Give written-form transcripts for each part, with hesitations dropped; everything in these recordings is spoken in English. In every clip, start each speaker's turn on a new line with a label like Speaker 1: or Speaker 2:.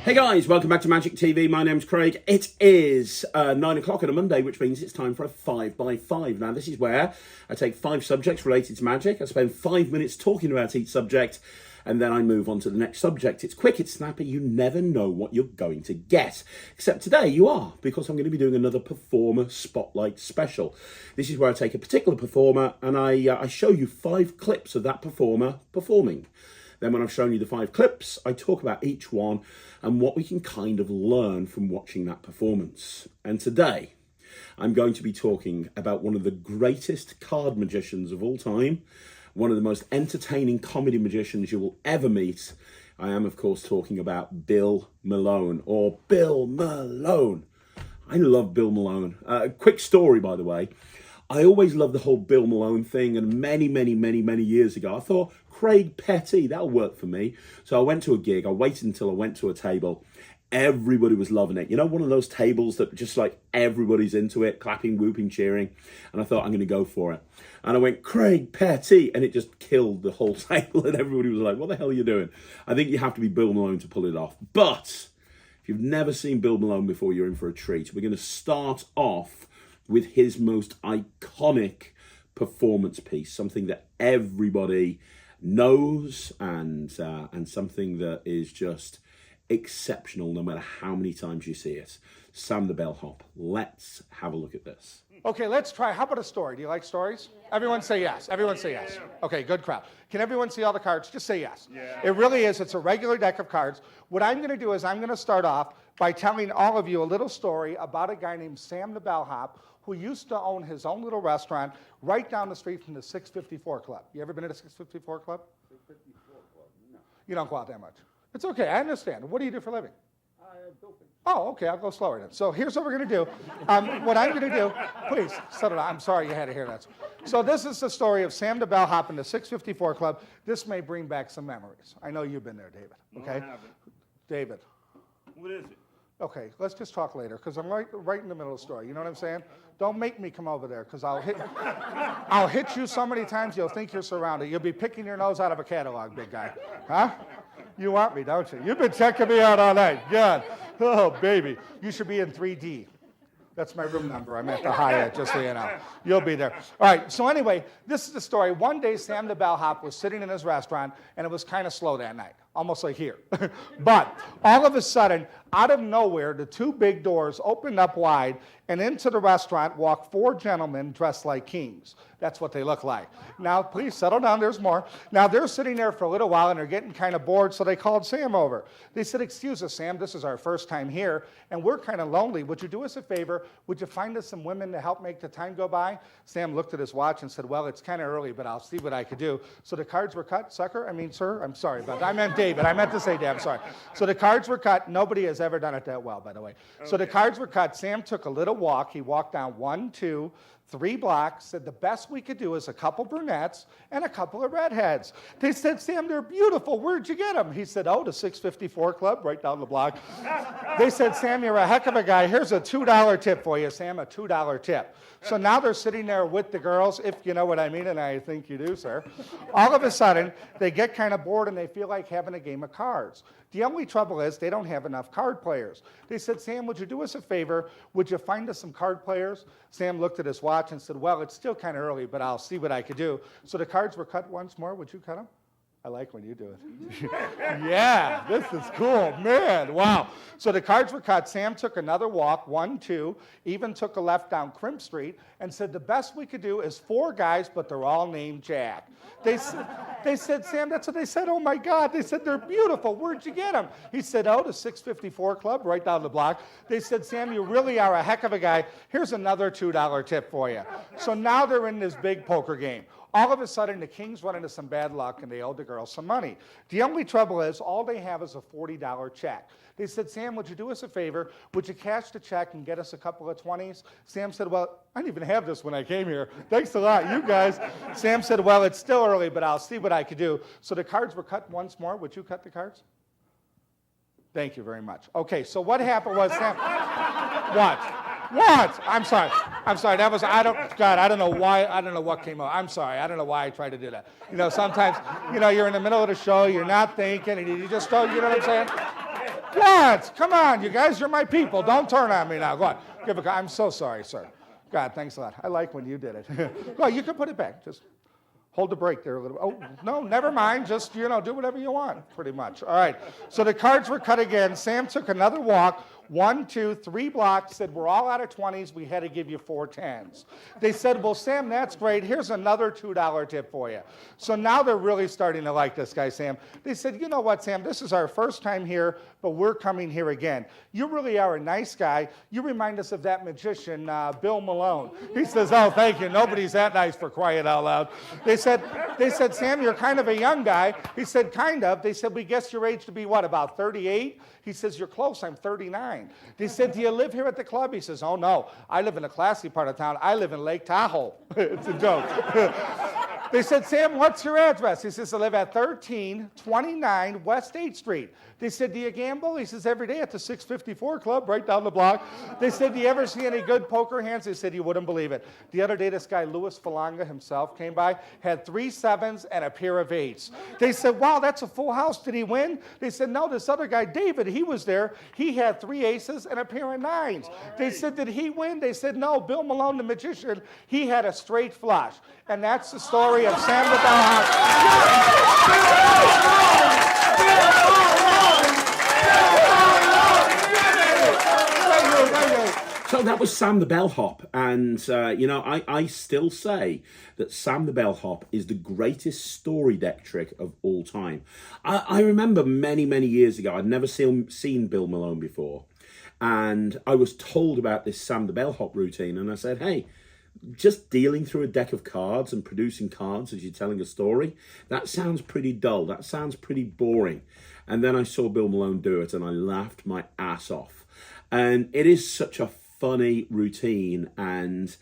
Speaker 1: Hey guys, welcome back to Magic TV. My name's Craig. It is 9 o'clock on a Monday, which means it's time for a 5x5. Now, this is where I take 5 subjects related to magic. I spend 5 minutes talking about each subject, and then I move on to the next subject. It's quick, it's snappy. You never know what you're going to get. Except today you are, because I'm going to be doing another performer spotlight special. This is where I take a particular performer and I show you 5 clips of that performer performing. Then when I've shown you the 5 clips, I talk about each one and what we can kind of learn from watching that performance. And today, I'm going to be talking about one of the greatest card magicians of all time, one of the most entertaining comedy magicians you will ever meet. I am, of course, talking about Bill Malone, or Bill Malone. I love Bill Malone. Quick story, by the way. I always loved the whole Bill Malone thing, and many years ago, I thought, Craig Petty, that'll work for me. So I went to a gig. I waited until I went to a table. Everybody was loving it. You know, one of those tables that just like everybody's into it, clapping, whooping, cheering. And I thought, I'm going to go for it. And I went, Craig Petty, and it just killed the whole table. And everybody was like, what the hell are you doing? I think you have to be Bill Malone to pull it off. But if you've never seen Bill Malone before, you're in for a treat. We're going to start off with his most iconic performance piece, something that everybody knows and something that is just exceptional no matter how many times you see it. Sam the Bellhop. Let's have a look at this.
Speaker 2: Okay, let's try. How about a story? Do you like stories? Yeah. Everyone say yes. Everyone say yes. Yeah. Okay, good crowd. Can everyone see all the cards? Just say yes. Yeah. It really is. It's a regular deck of cards. What I'm going to do is I'm going to start off by telling all of you a little story about a guy named Sam the Bellhop who used to own his own little restaurant right down the street from the 654 Club. You ever been at a 654 Club? 654 Club, no. You don't go out that much. It's okay, I understand. What do you do for a living? Building. Oh, okay, I'll go slower then. So here's what we're going to do. What I'm going to do, please, settle down. I'm sorry you had to hear that. So this is the story of Sam the Bellhop in the 654 Club. This may bring back some memories. I know you've been there, David. Okay? No, I haven't. David.
Speaker 3: What is it?
Speaker 2: Okay, let's just talk later, because I'm right in the middle of the story. You know what I'm saying? Don't make me come over there, because I'll hit you so many times you'll think you're surrounded. You'll be picking your nose out of a catalog, big guy. Huh? You want me, don't you? You've been checking me out all night. Good. Oh, baby. You should be in 3D. That's my room number. I'm at the Hyatt, just so you know. You'll be there. All right, so anyway, this is the story. One day, Sam the Bellhop was sitting in his restaurant, and it was kind of slow that night, almost like here. But all of a sudden, out of nowhere, the 2 big doors opened up wide, and into the restaurant walked 4 gentlemen dressed like kings. That's what they look like. Now, please settle down. There's more. Now, they're sitting there for a little while, and they're getting kind of bored, so they called Sam over. They said, excuse us, Sam, this is our first time here, and we're kind of lonely. Would you do us a favor? Would you find us some women to help make the time go by? Sam looked at his watch and said, well, it's kind of early, but I'll see what I could do. So the cards were cut, sucker. I mean, sir, I'm sorry about that. I meant David. I meant to say Dave. I'm sorry. So the cards were cut. Nobody has ever done it that well, by the way. Okay. So the cards were cut. Sam took a little walk. He walked down 1, 2, 3 blocks, said the best we could do is a couple brunettes and a couple of redheads. They said, Sam, they're beautiful. Where'd you get them? He said, oh, the 654 Club, right down the block. They said, Sam, you're a heck of a guy. Here's a $2 tip for you, Sam, a $2 tip. So now they're sitting there with the girls, if you know what I mean, and I think you do, sir. All of a sudden, they get kind of bored and they feel like having a game of cards. The only trouble is they don't have enough card players. They said, Sam, would you do us a favor? Would you find us some card players? Sam looked at his watch and said, well, it's still kind of early, but I'll see what I could do. So the cards were cut once more. Would you cut them? I like when you do it. Yeah, this is cool. Man, wow. So the cards were cut. Sam took another walk, 1, 2, even took a left down Crimp Street, and said the best we could do is 4 guys, but they're all named Jack. They said, Sam, that's what they said. Oh, my God. They said, they're beautiful. Where'd you get them? He said, oh, the 654 Club, right down the block. They said, Sam, you really are a heck of a guy. Here's another $2 tip for you. So now they're in this big poker game. All of a sudden, the Kings run into some bad luck, and they owed the girls some money. The only trouble is, all they have is a $40 check. They said, Sam, would you do us a favor? Would you cash the check and get us a couple of 20s? Sam said, well, I didn't even have this when I came here. Thanks a lot, you guys. Sam said, well, it's still early, but I'll see what I could do. So the cards were cut once more. Would you cut the cards? Thank you very much. Okay, so what happened was, Sam, what? What? I'm sorry. That was, I don't know why, I don't know what came up. I'm sorry. I don't know why I tried to do that. Sometimes, you're in the middle of the show, you're not thinking, and you just don't, you know what I'm saying? What? Come on, you guys, you're my people. Don't turn on me now. Go on. I'm so sorry, sir. God, thanks a lot. I like when you did it. Well, you can put it back. Just hold the brake there a little bit. Oh, no, never mind. Just, do whatever you want, pretty much. All right. So the cards were cut again. Sam took another walk. 1, 2, 3 blocks, said, we're all out of 20s. We had to give you 4 10s. They said, well, Sam, that's great. Here's another $2 tip for you. So now they're really starting to like this guy, Sam. They said, you know what, Sam, this is our first time here, but we're coming here again. You really are a nice guy. You remind us of that magician, Bill Malone. He says, oh, thank you. Nobody's that nice, for crying out loud. They said, Sam, you're kind of a young guy. He said, kind of. They said, we guess your age to be what, about 38? He says, you're close. I'm 39. They said, do you live here at the club? He says, oh, no. I live in a classy part of town. I live in Lake Tahoe. It's a joke. They said, Sam, what's your address? He says, I live at 1329 West 8th Street. They said, do you gamble? He says, every day at the 654 Club, right down the block. They said, do you ever see any good poker hands? They said, you wouldn't believe it. The other day, this guy, Louis Falanga himself, came by, had 3 7s and a pair of 8s. They said, wow, that's a full house. Did he win? They said, no, this other guy, David, he was there. He had 3 aces and a pair of 9s. They said, did he win? They said, no, Bill Malone, the magician, he had a straight flush. And that's the story of Sam the Bellhop.
Speaker 1: So that was Sam the Bellhop, and I still say that Sam the Bellhop is the greatest story deck trick of all time. I remember many years ago, I'd never seen Bill Malone before, and I was told about this Sam the Bellhop routine, and I said, hey, just dealing through a deck of cards and producing cards as you're telling a story, that sounds pretty dull, that sounds pretty boring. And then I saw Bill Malone do it, and I laughed my ass off. And it is such a funny routine, and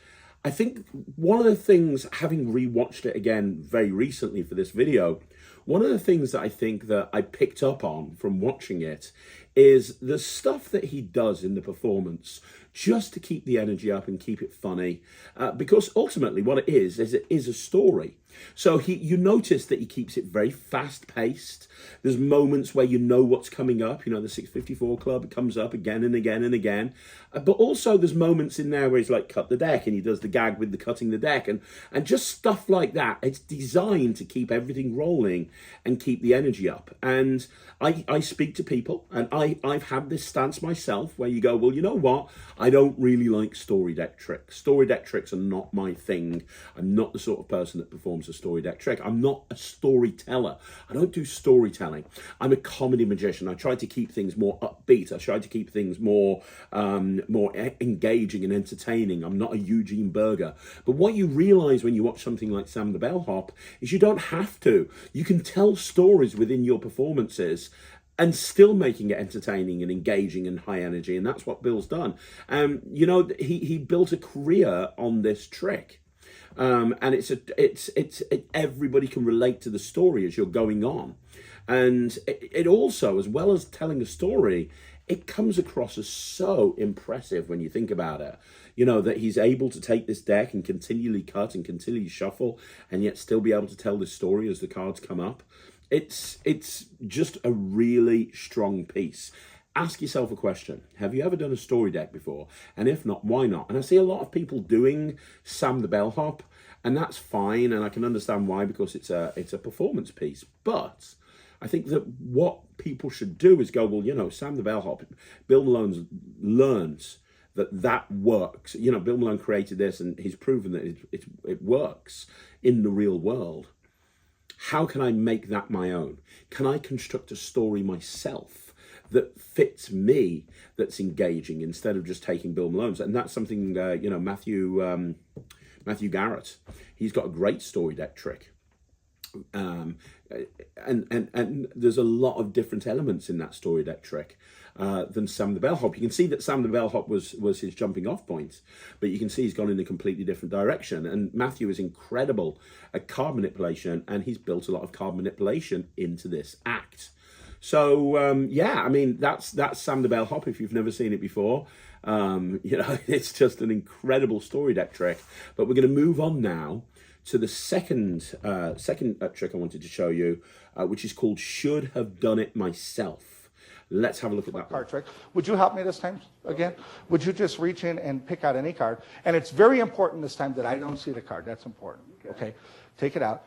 Speaker 1: I think one of the things, having rewatched it again very recently for this video, one of the things that I think that I picked up on from watching it is the stuff that he does in the performance just to keep the energy up and keep it funny, because ultimately what it is a story. So you notice that he keeps it very fast-paced. There's moments where you know what's coming up. The 654 Club comes up again and again and again. But also there's moments in there where he's like, cut the deck, and he does the gag with the cutting the deck, and just stuff like that. It's designed to keep everything rolling and keep the energy up. And I speak to people, and I've had this stance myself where you go, well, you know what? I don't really like story deck tricks. Story deck tricks are not my thing. I'm not the sort of person that performs a story deck trick. I'm not a storyteller. I don't do storytelling. I'm a comedy magician. I try to keep things more upbeat. I try to keep things more engaging and entertaining. I'm not a Eugene Berger. But what you realize when you watch something like Sam the Bellhop is you don't have to. You can tell stories within your performances and still making it entertaining and engaging and high energy, and that's what Bill's done. He built a career on this trick, and it's everybody can relate to the story as you're going on, and it also, as well as telling a story, it comes across as so impressive when you think about it. That he's able to take this deck and continually cut and continually shuffle, and yet still be able to tell this story as the cards come up. It's just a really strong piece. Ask yourself a question. Have you ever done a story deck before? And if not, why not? And I see a lot of people doing Sam the Bellhop, and that's fine, and I can understand why, because it's a performance piece. But I think that what people should do is go, well, Sam the Bellhop, Bill Malone learns that works. Bill Malone created this, and he's proven that it works in the real world. How can I make that my own? Can I construct a story myself that fits me, that's engaging, instead of just taking Bill Malone's? And that's something, Matthew Garrett, he's got a great story deck trick. And there's a lot of different elements in that story deck trick than Sam the Bellhop. You can see that Sam the Bellhop was his jumping off point, but you can see he's gone in a completely different direction. And Matthew is incredible at card manipulation, and he's built a lot of card manipulation into this act. So that's Sam the Bellhop. If you've never seen it before, it's just an incredible story deck trick. But we're going to move on now to the second trick I wanted to show you, which is called Should Have Done It Myself. Let's have a look at that
Speaker 2: card trick. Would you help me this time again? Would you just reach in and pick out any card? And it's very important this time that I don't see the card. That's important. Okay? Take it out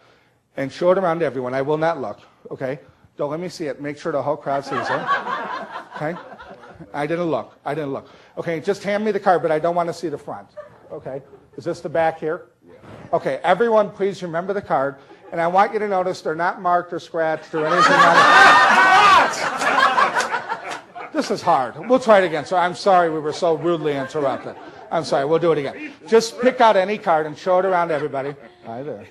Speaker 2: and show it around to everyone. I will not look. Okay? Don't let me see it. Make sure the whole crowd sees it. Okay? I didn't look. I didn't look. Okay, just hand me the card, but I don't want to see the front. Okay? Is this the back here? Yeah. Okay, everyone please remember the card. And I want you to notice they're not marked or scratched or anything like that. This is hard. We'll try it again. So I'm sorry we were so rudely interrupted. I'm sorry. We'll do it again. Just pick out any card and show it around to everybody. Hi there.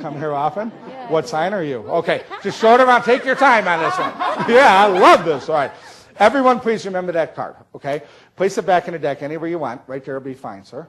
Speaker 2: Come here often? Yeah. What sign are you? Okay. Just show it around. Take your time on this one. Yeah, I love this. All right. Everyone, please remember that card. Okay? Place it back in the deck anywhere you want. Right there will be fine, sir.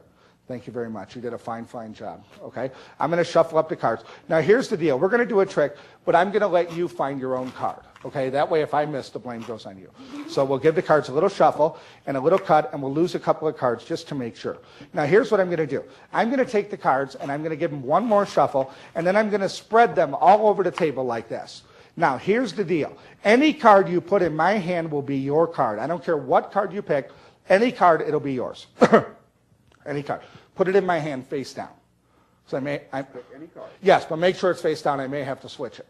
Speaker 2: Thank you very much. You did a fine, fine job. Okay? I'm going to shuffle up the cards. Now, here's the deal. We're going to do a trick, but I'm going to let you find your own card. Okay? That way, if I miss, the blame goes on you. So we'll give the cards a little shuffle and a little cut, and we'll lose a couple of cards just to make sure. Now, here's what I'm going to do. I'm going to take the cards, and I'm going to give them one more shuffle, and then I'm going to spread them all over the table like this. Now, here's the deal. Any card you put in my hand will be your card. I don't care what card you pick. Any card, it'll be yours. Any card. Put it in my hand face down. So pick any card. Yes, but make sure it's face down. I may have to switch it.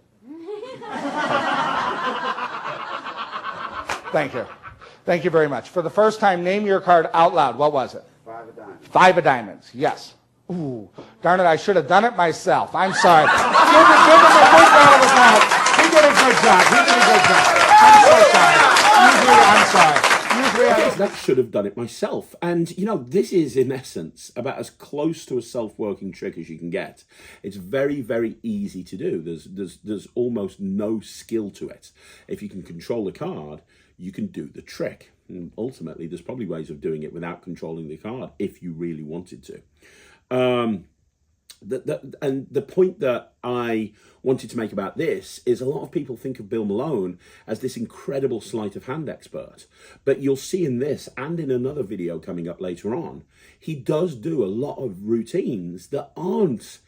Speaker 2: Thank you. Thank you very much. For the first time, name your card out loud. What was it?
Speaker 3: 5 of diamonds.
Speaker 2: 5 of diamonds. Yes. Ooh, darn it, I should have done it myself. I'm sorry. Give him a big round of applause. He did a good job. He did a good job. I'm so sorry. I'm sorry.
Speaker 1: That should have done it myself. And, you know, this is, in essence, about as close to a self-working trick as you can get. It's very, very easy to do. There's almost no skill to it. If you can control the card, you can do the trick. And ultimately, there's probably ways of doing it without controlling the card, if you really wanted to. And the point that I wanted to make about this is a lot of people think of Bill Malone as this incredible sleight of hand expert. But you'll see in this and in another video coming up later on, he does do a lot of routines that aren't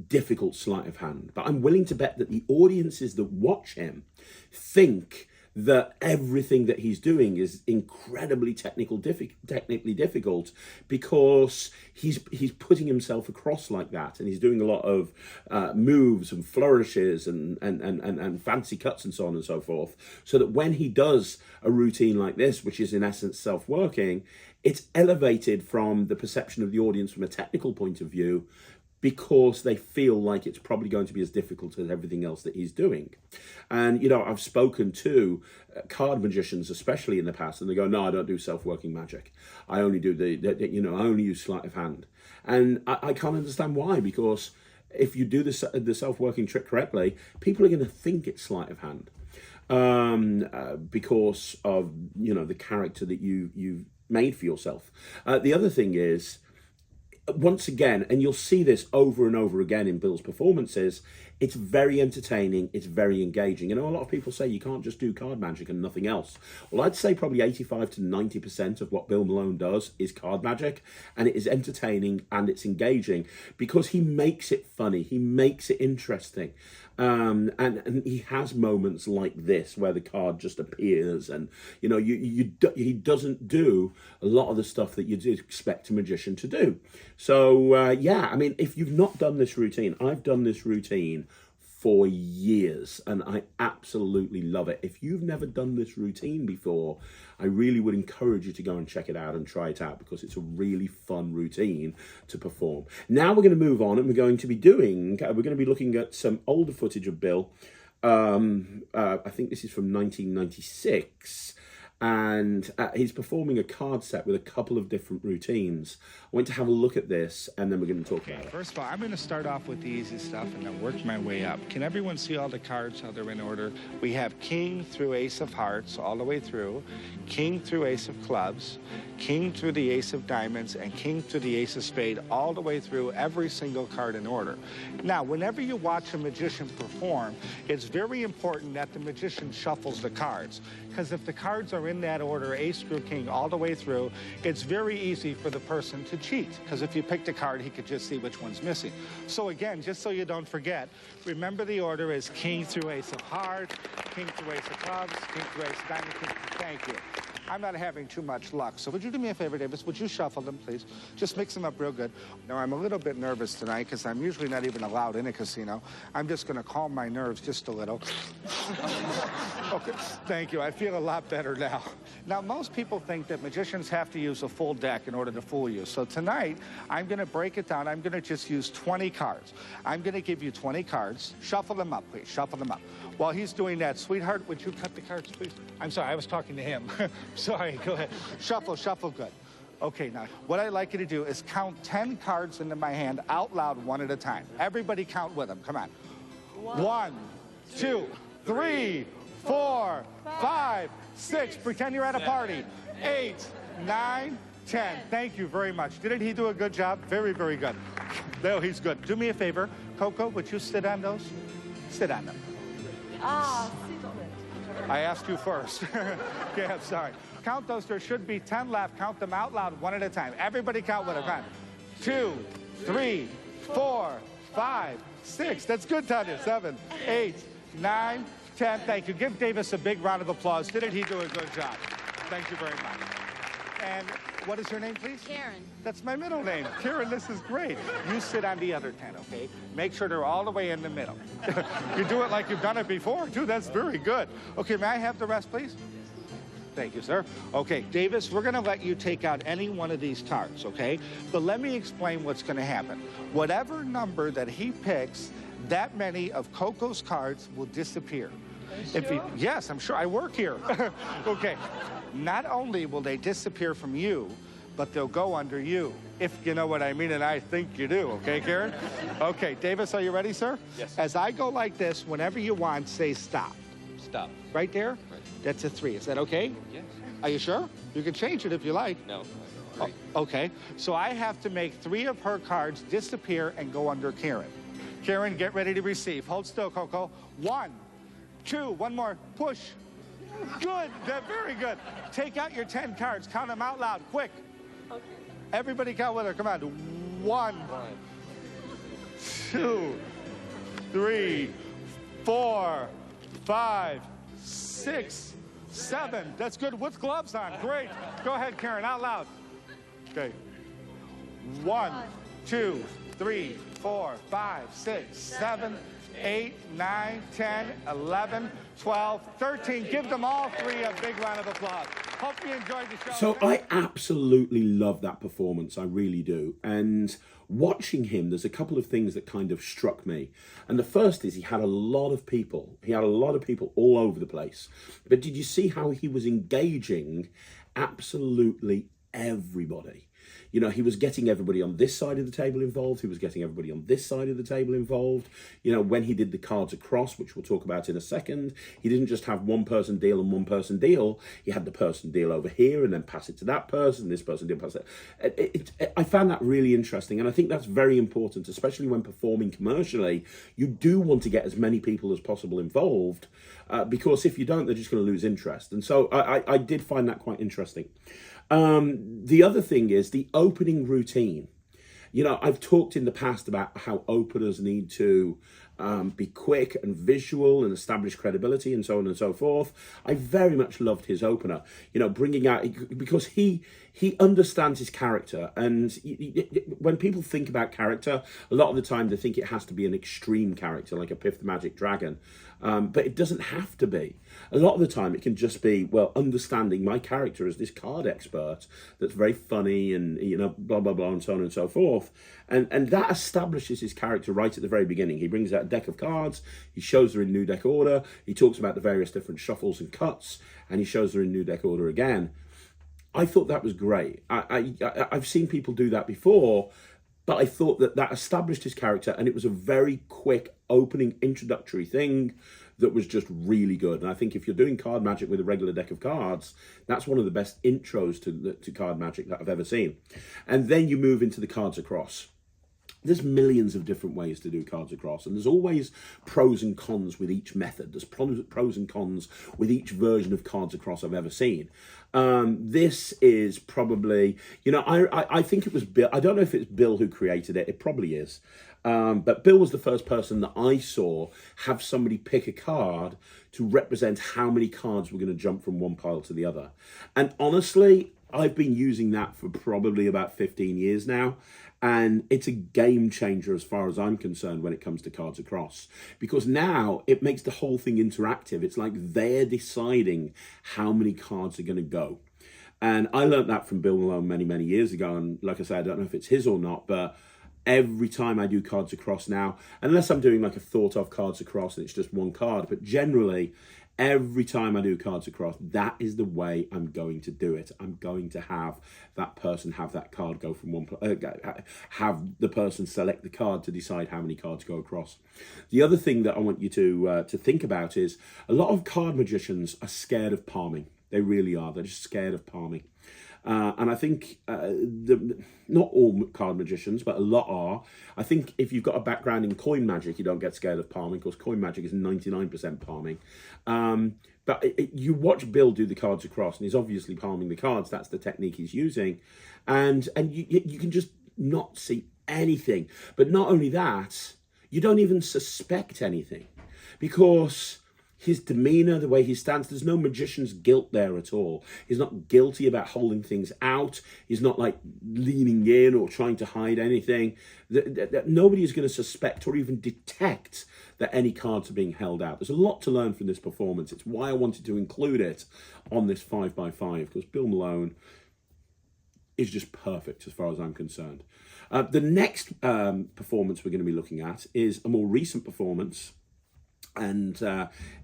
Speaker 1: difficult sleight of hand. But I'm willing to bet that the audiences that watch him think that everything that he's doing is incredibly technically difficult because he's putting himself across like that, and he's doing a lot of moves and flourishes and fancy cuts and so on and so forth, so that when he does a routine like this, which is in essence self-working, it's elevated from the perception of the audience from a technical point of view, because they feel like it's probably going to be as difficult as everything else that he's doing. And, you know, I've spoken to card magicians, especially in the past, and they go, no, I don't do self-working magic. I only do I only use sleight of hand. And I can't understand why, because if you do the self-working trick correctly, people are going to think it's sleight of hand because of, you know, the character that you've made for yourself. The other thing is, once again, and you'll see this over and over again in Bill's performances, it's very entertaining, it's very engaging. You know, a lot of people say you can't just do card magic and nothing else. Well, I'd say probably 85 to 90% of what Bill Malone does is card magic, and it is entertaining and it's engaging because he makes it funny, he makes it interesting. And he has moments like this where the card just appears, and you know he doesn't do a lot of the stuff that you'd expect a magician to do. So yeah, I mean, if you've not done this routine, I've done this routine for years and I absolutely love it. If you've never done this routine before, I really would encourage you to go and check it out and try it out, because it's a really fun routine to perform. Now we're going to move on, and we're going to be looking at some older footage of Bill. I think this is from 1996. And he's performing a card set with a couple of different routines. I went to have a look at this, and then we're going to talk about it.
Speaker 4: First of all, I'm going to start off with the easy stuff and then work my way up. Can everyone see all the cards, how they're in order? We have King through Ace of Hearts all the way through, King through Ace of Clubs, King through the Ace of Diamonds, and King through the Ace of Spade, all the way through every single card in order. Now, whenever you watch a magician perform, it's very important that the magician shuffles the cards, because if the cards are are in that order, ace through king, all the way through, it's very easy for the person to cheat, because if you picked a card, he could just see which one's missing. So again, just so you don't forget, remember the order is king through ace of hearts, king through ace of clubs, king through ace of diamonds, king through, thank you. I'm not having too much luck. So would you do me a favor, Davis? Would you shuffle them, please? Just mix them up real good. Now, I'm a little bit nervous tonight because I'm usually not even allowed in a casino. I'm just going to calm my nerves just a little. Okay, thank you. I feel a lot better now. Now, most people think that magicians have to use a full deck in order to fool you. So tonight, I'm going to break it down. I'm going to just use 20 cards. I'm going to give you 20 cards. Shuffle them up, please. Shuffle them up. While he's doing that, sweetheart, would you cut the cards, please? I'm sorry, I was talking to him. Sorry, go ahead. Shuffle, shuffle, good. Okay, now, what I'd like you to do is count 10 cards into my hand out loud, one at a time. Everybody count with them, come on. 1, 2, 3, 4, 5, 6. Pretend you're at a party. 8, 9, 10. Thank you very much. Didn't he do a good job? Very, very good. No, he's good. Do me a favor. Coco, would you sit on those? Sit on them.
Speaker 3: Ah, sit on it.
Speaker 4: I asked you first. Okay, I'm sorry. Count those. There should be 10 left. Count them out loud, one at a time. Everybody count with it. Come on. 2, 3, 4, 5, 6. That's good, Tanya. 7, 8, 9, 10. Thank you. Give Davis a big round of applause. Didn't he do a good job? Thank you very much. And what is your name, please?
Speaker 3: Karen.
Speaker 4: That's my middle name. Karen, this is great. You sit on the other 10, okay? Make sure they're all the way in the middle. You do it like you've done it before, too. That's very good. Okay, may I have the rest, please? Thank you, sir. Okay, Davis, we're going to let you take out any one of these cards, okay? But let me explain what's going to happen. Whatever number that he picks, that many of Coco's cards will disappear. If he, yes, I'm sure. I work here. Okay. Not only will they disappear from you, but they'll go under you, if you know what I mean, and I think you do. Okay, Karen? Okay, Davis, are you ready, sir?
Speaker 5: Yes.
Speaker 4: As I go like this, whenever you want, say stop.
Speaker 5: Stop.
Speaker 4: Right there?
Speaker 5: Right.
Speaker 4: That's a 3. Is that okay?
Speaker 5: Yes.
Speaker 4: Are you sure? You can change it if you like.
Speaker 5: No.
Speaker 4: Oh, okay. So I have to make 3 of her cards disappear and go under Karen. Karen, get ready to receive. Hold still, Coco. 1, 2, one more. Push. Good. Very good. Take out your 10 cards. Count them out loud. Quick.
Speaker 3: Okay.
Speaker 4: Everybody count with her. Come on. 1, 2, 3, 4, 5, 6, 7. That's good. With gloves on. Great. Go ahead, Karen. Out loud. Okay. 1, 2, 3, 4, 5, 6, 7, 8, 9, 10, 11, 12, 13. Give them all 3 a big round of applause. Hope you enjoyed the show.
Speaker 1: So I absolutely love that performance. I really do. And watching him, there's a couple of things that kind of struck me. And the first is he had a lot of people. He had a lot of people all over the place. But did you see how he was engaging absolutely everybody? You know, he was getting everybody on this side of the table involved. He was getting everybody on this side of the table involved. You know, when he did the cards across, which we'll talk about in a second, he didn't just have one person deal and one person deal. He had the person deal over here and then pass it to that person. This person did pass it. I found that really interesting. And I think that's very important, especially when performing commercially. You do want to get as many people as possible involved because if you don't, they're just going to lose interest. And so I did find that quite interesting. The other thing is the opening routine. You know, I've talked in the past about how openers need to be quick and visual and establish credibility and so on and so forth. I very much loved his opener, you know, bringing out, because he understands his character. And when people think about character, a lot of the time they think it has to be an extreme character, like a Piff the Magic Dragon. But it doesn't have to be. A lot of the time it can just be, well, understanding my character as this card expert that's very funny and, you know, blah, blah, blah, and so on and so forth. And that establishes his character right at the very beginning. He brings out a deck of cards, he shows her in new deck order, he talks about the various different shuffles and cuts, and he shows her in new deck order again. I thought that was great. I've seen people do that before, but I thought that established his character, and it was a very quick opening introductory thing that was just really good. And I think if you're doing card magic with a regular deck of cards, that's one of the best intros to card magic that I've ever seen. And then you move into the cards across. there's millions of different ways to do cards across, and there's always pros and cons with each method. There's pros and cons with each version of cards across I've ever seen. This is probably, I think it was Bill. I don't know if it's Bill who created it. It probably is. But Bill was the first person that I saw have somebody pick a card to represent how many cards were going to jump from one pile to the other. And honestly, I've been using that for probably about 15 years now. And it's a game changer as far as I'm concerned when it comes to cards across. Because now it makes the whole thing interactive. It's like they're deciding how many cards are going to go. And I learned that from Bill Malone many, many years ago. And like I said, I don't know if it's his or not, but every time I do cards across now, unless I'm doing like a thought of cards across and it's just one card, but generally every time I do cards across, that is the way I'm going to do it. I'm going to have that person have that card go from one, have the person select the card to decide how many cards go across. The other thing that I want you to think about is a lot of card magicians are scared of palming. They really are. They're just scared of palming. And I think not all card magicians, but a lot are. I think if you've got a background in coin magic, you don't get scared of palming, because coin magic is 99% palming. But you watch Bill do the cards across, and he's obviously palming the cards. That's the technique he's using. And you can just not see anything. But not only that, you don't even suspect anything, because his demeanor, the way he stands, there's no magician's guilt there at all. He's not guilty about holding things out. He's not like leaning in or trying to hide anything. Nobody is going to suspect or even detect that any cards are being held out. There's a lot to learn from this performance. It's why I wanted to include it on this 5x5, because Bill Malone is just perfect as far as I'm concerned. The next performance we're going to be looking at is a more recent performance. And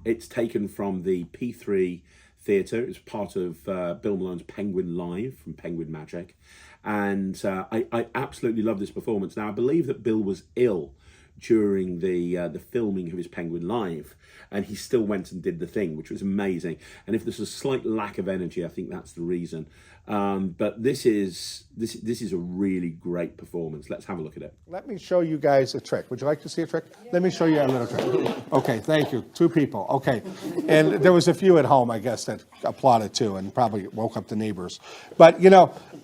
Speaker 1: it's taken from the P3 Theatre. It's part of Bill Malone's Penguin Live from Penguin Magic. And I absolutely love this performance. Now, I believe that Bill was ill during the filming of his Penguin Live, and he still went and did the thing, which was amazing. And if there's a slight lack of energy, I think that's the reason. But this is a really great performance. Let's have a look at it.
Speaker 2: Let me show you guys a trick. Would you like to see a trick? Let me show you a little trick. Okay, thank you. 2 people. Okay. And there was a few at home, I guess, that applauded too, and probably woke up the neighbors. But,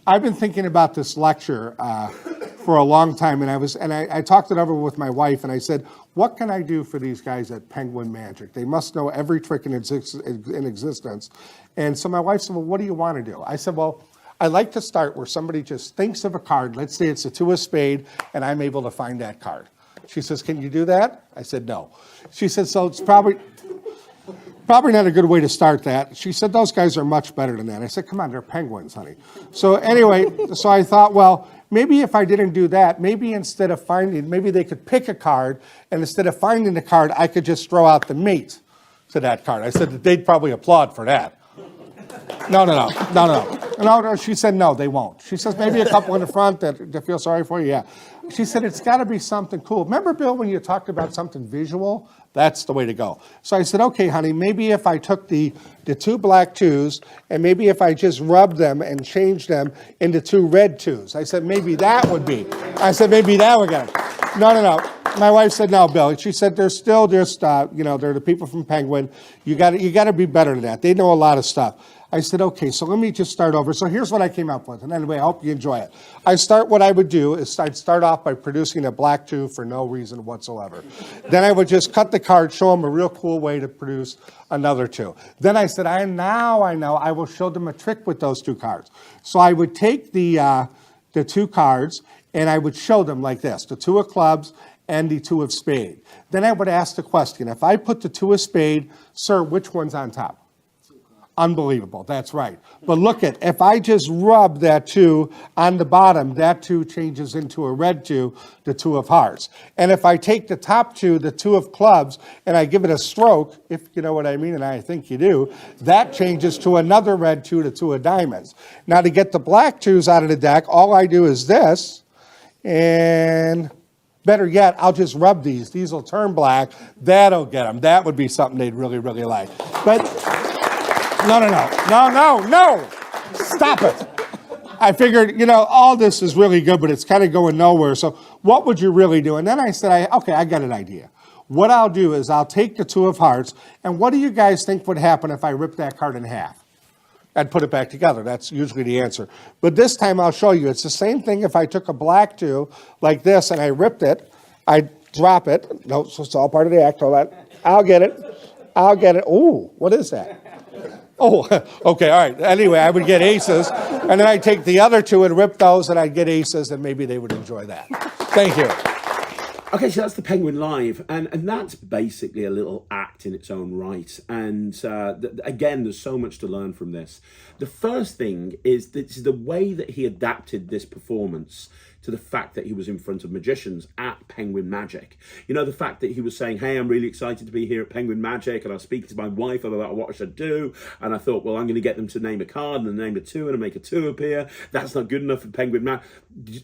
Speaker 2: I've been thinking about this lecture for a long time, and I talked it over with my wife, and I said, what can I do for these guys at Penguin Magic? They must know every trick in existence. And so my wife said, well, what do you want to do? I said, well, I like to start where somebody just thinks of a card. Let's say it's a 2 of spade, and I'm able to find that card. She says, can you do that? I said, no. She said, so it's probably not a good way to start that. She said, those guys are much better than that. I said, come on, they're penguins, honey. So anyway, so I thought, well, maybe if I didn't do that, maybe instead of maybe they could pick a card, and instead of finding the card, I could just throw out the mate to that card. I said that they'd probably applaud for that. No, she said, no, they won't. She says, maybe a couple in the front that feel sorry for you, yeah. She said, it's got to be something cool. Remember, Bill, when you talked about something visual? That's the way to go. So I said, okay, honey, maybe if I took the 2 black 2s, and maybe if I just rubbed them and changed them into 2 red 2s. I said, maybe that would get it. No. My wife said, no, Bill. She said, they're still just, they're the people from Penguin. You got to be better than that. They know a lot of stuff. I said, okay, so let me just start over. So here's what I came up with. And anyway, I hope you enjoy it. What I would do is I'd start off by producing a black 2 for no reason whatsoever. Then I would just cut the card, show them a real cool way to produce another 2. Then I said, I know, I will show them a trick with those 2 cards. So I would take the 2 cards, and I would show them like this, the 2 of clubs and the 2 of spade. Then I would ask the question, if I put the 2 of spade, sir, which one's on top? Unbelievable, that's right. But look if I just rub that 2 on the bottom, that 2 changes into a red 2, the 2 of hearts. And if I take the top 2, the 2 of clubs, and I give it a stroke, if you know what I mean, and I think you do, that changes to another red 2, the 2 of diamonds. Now to get the black 2s out of the deck, all I do is this, and better yet, I'll just rub these. These will turn black. That'll get them. That would be something they'd really, really like. But no. Stop it. I figured, all this is really good, but it's kind of going nowhere. So what would you really do? And then I said, okay, I got an idea. What I'll do is I'll take the 2 of hearts, and what do you guys think would happen if I ripped that card in half? I'd put it back together. That's usually the answer. But this time I'll show you. It's the same thing if I took a black 2 like this and I ripped it, I drop it. No, so it's all part of the act. Hold on. I'll get it. Ooh, what is that? Oh, okay, all right. Anyway, I would get aces, and then I'd take the other 2 and rip those, and I'd get aces, and maybe they would enjoy that. Thank you.
Speaker 1: Okay, so that's the Penguin Live, and that's basically a little act in its own right. And again, there's so much to learn from this. The first thing is the way that he adapted this performance to the fact that he was in front of magicians at Penguin Magic. The fact that he was saying, hey, I'm really excited to be here at Penguin Magic, and I was speaking to my wife about what I should do, and I thought, well, I'm going to get them to name a card, and name a 2, and make a 2 appear. That's not good enough for Penguin Magic.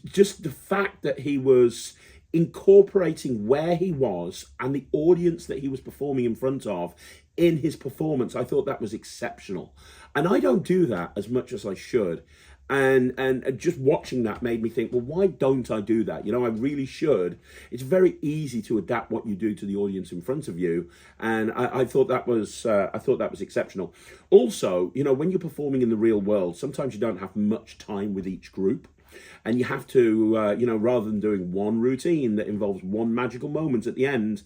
Speaker 1: Just the fact that he was incorporating where he was and the audience that he was performing in front of in his performance, I thought that was exceptional. And I don't do that as much as I should. And just watching that made me think, well, why don't I do that? I really should. It's very easy to adapt what you do to the audience in front of you. And I thought that was exceptional. Also, when you're performing in the real world, sometimes you don't have much time with each group. And you have to, rather than doing one routine that involves one magical moment at the end,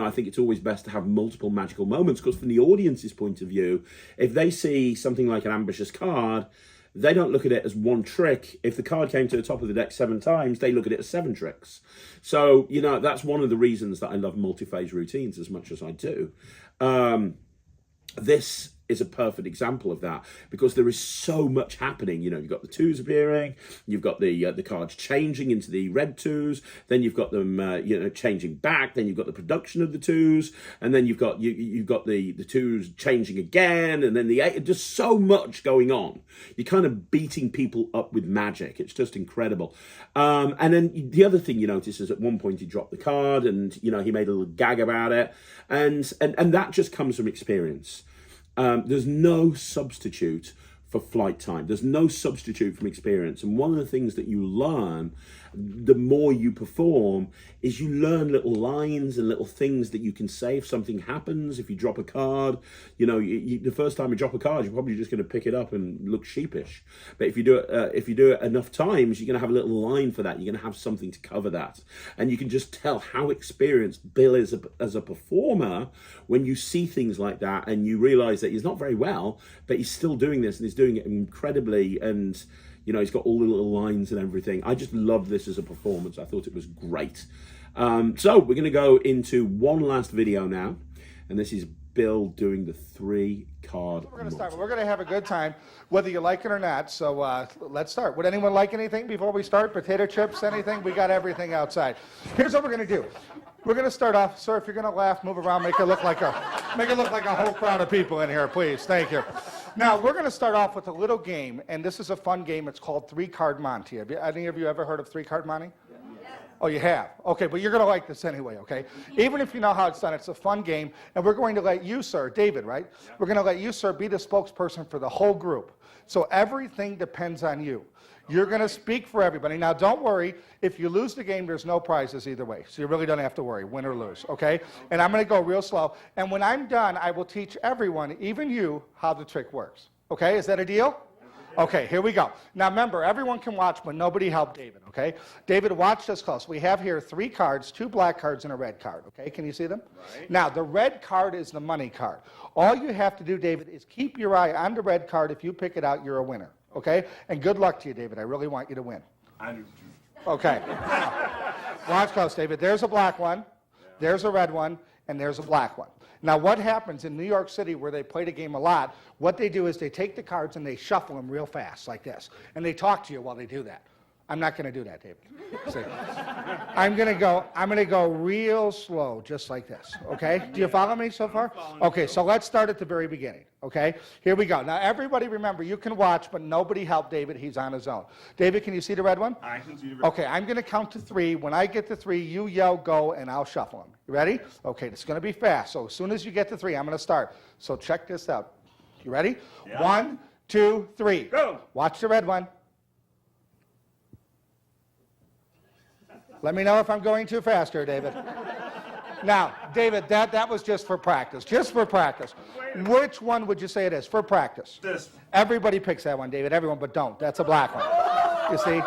Speaker 1: I think it's always best to have multiple magical moments, because from the audience's point of view, if they see something like an ambitious card, they don't look at it as one trick. If the card came to the top of the deck 7 times, they look at it as 7 tricks. So, that's one of the reasons that I love multi-phase routines as much as I do. This is a perfect example of that, because there is so much happening. You've got the 2s appearing, you've got the cards changing into the red 2s, then you've got them changing back, then you've got the production of the 2s, and then you've got the 2s changing again, and then the 8. Just so much going on. You're kind of beating people up with magic. It's just incredible. And then the other thing you notice is at one point he dropped the card, and he made a little gag about it, and that just comes from experience. There's no substitute for flight time. There's no substitute from experience. And one of the things that you learn the more you perform is you learn little lines and little things that you can say if something happens. If you drop a card, the first time you drop a card, you're probably just going to pick it up and look sheepish. But if you do it enough times, you're going to have a little line for that. You're going to have something to cover that, and you can just tell how experienced Bill is as a performer when you see things like that, and you realize that he's not very well, but he's still doing this, and he's doing it incredibly. And he's got all the little lines and everything. I just love this as a performance. I thought it was great. So we're going to go into one last video now, and this is Bill doing the 3-card.
Speaker 2: We're going to start. We're going to have a good time, whether you like it or not. So let's start. Would anyone like anything before we start? Potato chips, anything? We got everything outside. Here's what we're going to do. We're going to start off. Sir, if you're going to laugh, move around, make it look like a whole crowd of people in here, please. Thank you. Now, we're going to start off with a little game, and this is a fun game. It's called 3-Card Monte. Have any of you ever heard of 3-Card Monte? Yeah. Oh, you have? Okay, but you're going to like this anyway, okay? Even if you know how it's done, it's a fun game, and we're going to let you, sir, David, right? We're going to let you, sir, be the spokesperson for the whole group. So everything depends on you. You're going to speak for everybody. Now, don't worry. If you lose the game, there's no prizes either way. So you really don't have to worry, win or lose, okay? And I'm going to go real slow. And when I'm done, I will teach everyone, even you, how the trick works. Okay? Is that a deal? Okay, here we go. Now, remember, everyone can watch, but nobody help David, okay? David, watch this close. We have here 3 cards, 2 black cards, and a red card, okay? Can you see them? Right. Now, the red card is the money card. All you have to do, David, is keep your eye on the red card. If you pick it out, you're a winner. Okay? And good luck to you, David. I really want you to win.
Speaker 5: I do too.
Speaker 2: Okay. Watch close, David. There's a black one, there's a red one, and there's a black one. Now, what happens in New York City, where they play the game a lot, what they do is they take the cards and they shuffle them real fast, like this. And they talk to you while they do that. I'm not going to do that, David. See? I'm going to go real slow, just like this, okay? Do you follow me so far? Okay, so let's start at the very beginning, okay? Here we go. Now, everybody remember, you can watch, but nobody help David. He's on his own. David, can you see the red one?
Speaker 5: I can see the red.
Speaker 2: Okay, I'm going to count to 3. When I get to 3, you yell go, and I'll shuffle them. You ready? Okay, it's going to be fast. So as soon as you get to 3, I'm going to start. So check this out. You ready?
Speaker 5: Yeah.
Speaker 2: 1, 2, 3.
Speaker 5: Go.
Speaker 2: Watch the red one. Let me know if I'm going too fast here, David. Now, David, that was just for practice. Just for practice. Which one would you say it is for practice?
Speaker 1: This.
Speaker 2: Everybody picks that one, David. Everyone, but don't. That's a black one. You see?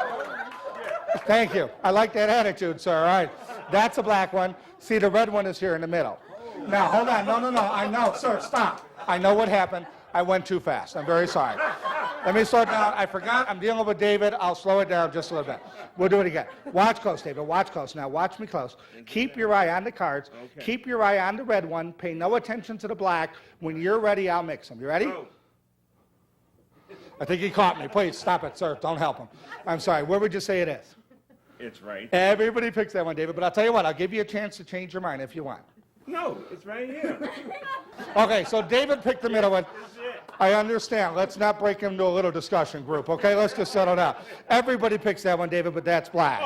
Speaker 2: Thank you. I like that attitude, sir. All right. That's a black one. See, the red one is here in the middle. Now, hold on. No. I know. Sir, stop. I know what happened. I went too fast. I'm very sorry. Let me slow it down. I forgot. I'm dealing with David. I'll slow it down just a little bit. We'll do it again. Watch close, David. Watch close. Now, watch me close. Keep your eye on the cards. Okay. Keep your eye on the red one. Pay no attention to the black. When you're ready, I'll mix them. You ready? I think he caught me. Please, stop it, sir. Don't help him. I'm sorry. Where would you say it is?
Speaker 1: It's right.
Speaker 2: Everybody picks that one, David. But I'll tell you what. I'll give you a chance to change your mind if you want.
Speaker 1: No, it's right here.
Speaker 2: Okay, so David picked the middle one. I understand. Let's not break into a little discussion group, okay? Let's just settle down. Everybody picks that one, David, but that's black.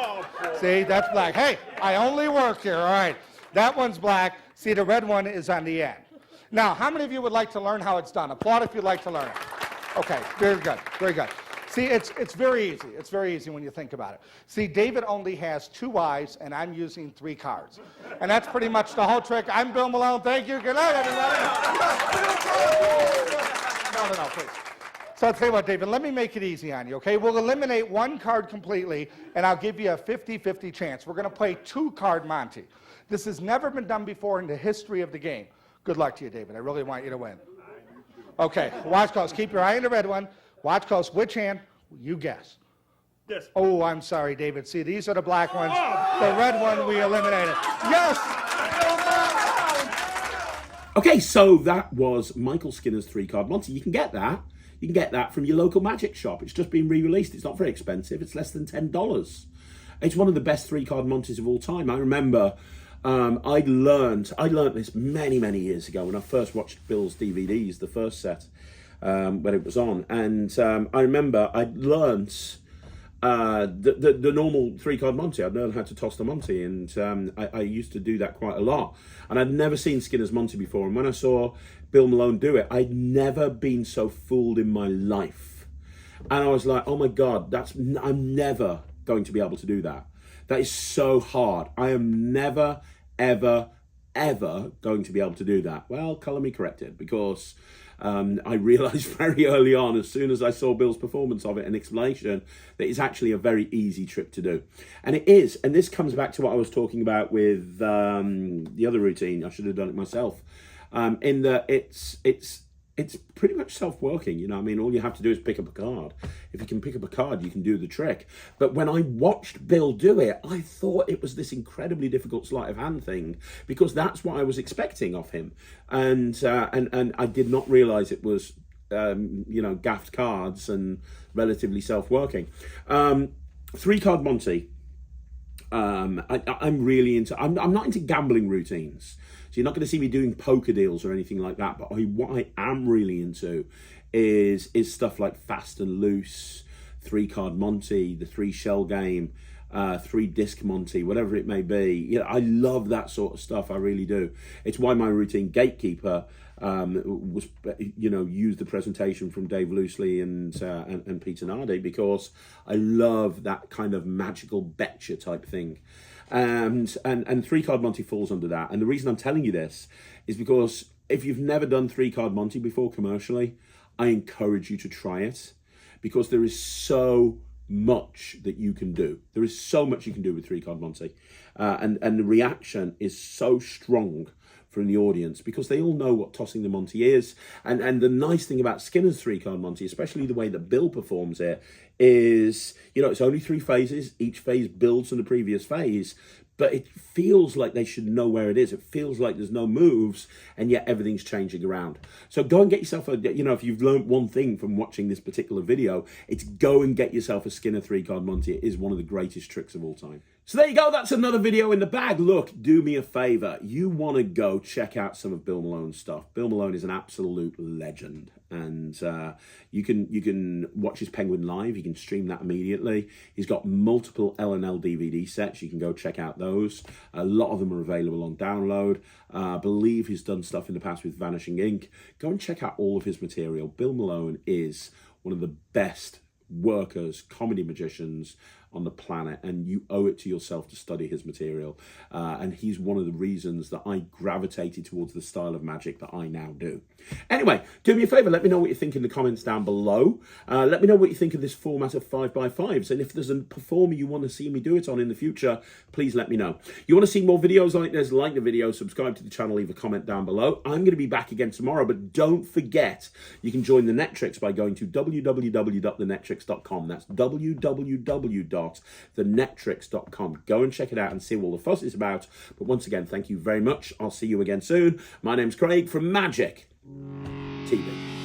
Speaker 2: See, that's black. Hey, I only work here, all right. That one's black. See, the red one is on the end. Now, how many of you would like to learn how it's done? Applaud if you'd like to learn it. Okay, very good, very good. See, it's very easy. It's very easy when you think about it. See, David only has 2 eyes, and I'm using 3 cards. And that's pretty much the whole trick. I'm Bill Malone. Thank you. Good night, everybody. No, please. So I'll tell you what, David, let me make it easy on you, okay? We'll eliminate 1 card completely, and I'll give you a 50-50 chance. We're going to play 2-card Monte. This has never been done before in the history of the game. Good luck to you, David. I really want you to win. Okay, watch close. Keep your eye on the red one. Watch close. Which hand? You guess.
Speaker 1: This.
Speaker 2: Oh, I'm sorry, David. See, these are the black ones. The red one we eliminated. Yes!
Speaker 1: Okay, so that was Michael Skinner's 3-card Monte. You can get that. You can get that from your local magic shop. It's just been re-released. It's not very expensive. It's less than $10. It's one of the best 3-card Montes of all time. I remember I learned this many years ago when I first watched Bill's DVDs, the first set. When it was on, and I remember I learned the normal 3-card Monte. I'd learned how to toss the Monte, and I used to do that quite a lot. And I'd never seen Skinner's Monte before, and when I saw Bill Malone do it, I'd never been so fooled in my life. And I was like, oh my God, I'm never going to be able to do that. That is so hard. I am never, ever going to be able to do that. Well, colour me corrected, because I realised very early on, as soon as I saw Bill's performance of it and explanation, that it's actually a very easy trick to do. And it is, and this comes back to what I was talking about with the other routine. I should have done it myself. In that it's pretty much self-working, you know what I mean? All you have to do is pick up a card. If you can pick up a card, you can do the trick. But when I watched Bill do it, I thought it was this incredibly difficult sleight of hand thing, because that's what I was expecting of him. And I did not realise it was, gaffed cards and relatively self-working. 3-card Monte. I'm really into, I'm not into gambling routines. So you're not going to see me doing poker deals or anything like that. But what I am really into is stuff like Fast and Loose, 3-card Monte, the 3-shell game, 3-disc Monte, whatever it may be. You know, I love that sort of stuff. I really do. It's why my routine Gatekeeper was, used the presentation from Dave Loosely and Peter Nardi, because I love that kind of magical betcha type thing. And 3-card Monte falls under that. And the reason I'm telling you this is because if you've never done 3-card Monte before commercially, I encourage you to try it, because there is so much that you can do. There is so much you can do with 3-card Monte. And the reaction is so strong from the audience, because they all know what tossing the Monte is. And the nice thing about Skinner's 3-card Monte, especially the way that Bill performs it, is, it's only 3 phases. Each phase builds on the previous phase, but it feels like they should know where it is. It feels like there's no moves, and yet everything's changing around. So go and get yourself if you've learned one thing from watching this particular video, it's go and get yourself a Skinner 3-card Monte. It is one of the greatest tricks of all time. So there you go, that's another video in the bag. Look, do me a favor. You want to go check out some of Bill Malone's stuff. Bill Malone is an absolute legend. And you can watch his Penguin live. You can stream that immediately. He's got multiple L&L DVD sets. You can go check out those. A lot of them are available on download. I believe he's done stuff in the past with Vanishing Ink. Go and check out all of his material. Bill Malone is one of the best workers, comedy magicians on the planet, and you owe it to yourself to study his material. And he's one of the reasons that I gravitated towards the style of magic that I now do. Anyway, do me a favour, let me know what you think in the comments down below. Let me know what you think of this format of 5x5s, and if there's a performer you want to see me do it on in the future, please let me know. You want to see more videos like this, like the video, subscribe to the channel, leave a comment down below. I'm going to be back again tomorrow, but don't forget, you can join the Netrix by going to www.thenetrix.com. That's www.thenetrix.com. Go and check it out and see what all the fuss is about. But once again, thank you very much. I'll see you again soon. My name's Craig from Magic TV.